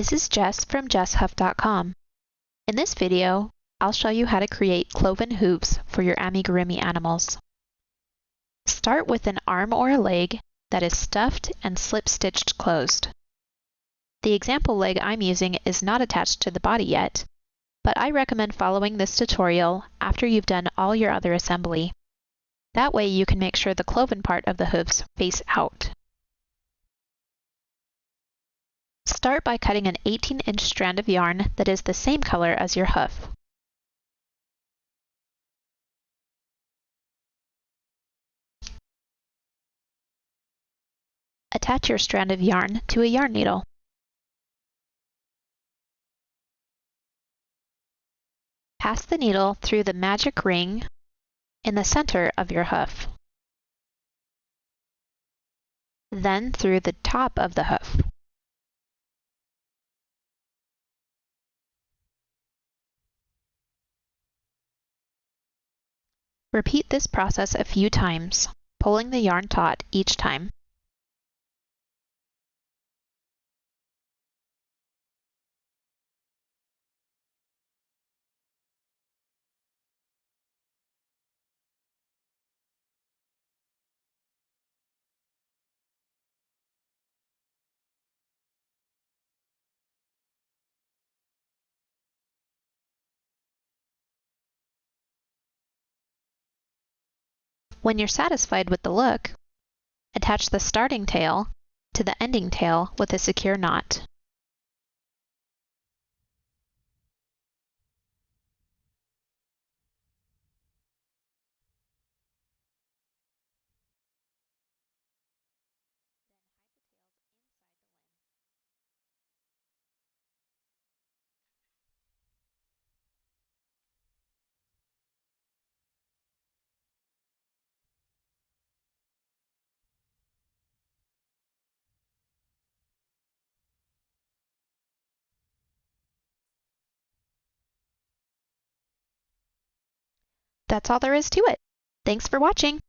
This is Jess from JessHuff.com. In this video, I'll show you how to create cloven hooves for your amigurumi animals. Start with an arm or a leg that is stuffed and slip-stitched closed. The example leg I'm using is not attached to the body yet, but I recommend following this tutorial after you've done all your other assembly. That way you can make sure the cloven part of the hooves face out. Start by cutting an 18-inch strand of yarn that is the same color as your hoof. Attach your strand of yarn to a yarn needle. Pass the needle through the magic ring in the center of your hoof, then through the top of the hoof. Repeat this process a few times, pulling the yarn taut each time. When you're satisfied with the look, attach the starting tail to the ending tail with a secure knot. That's all there is to it. Thanks for watching.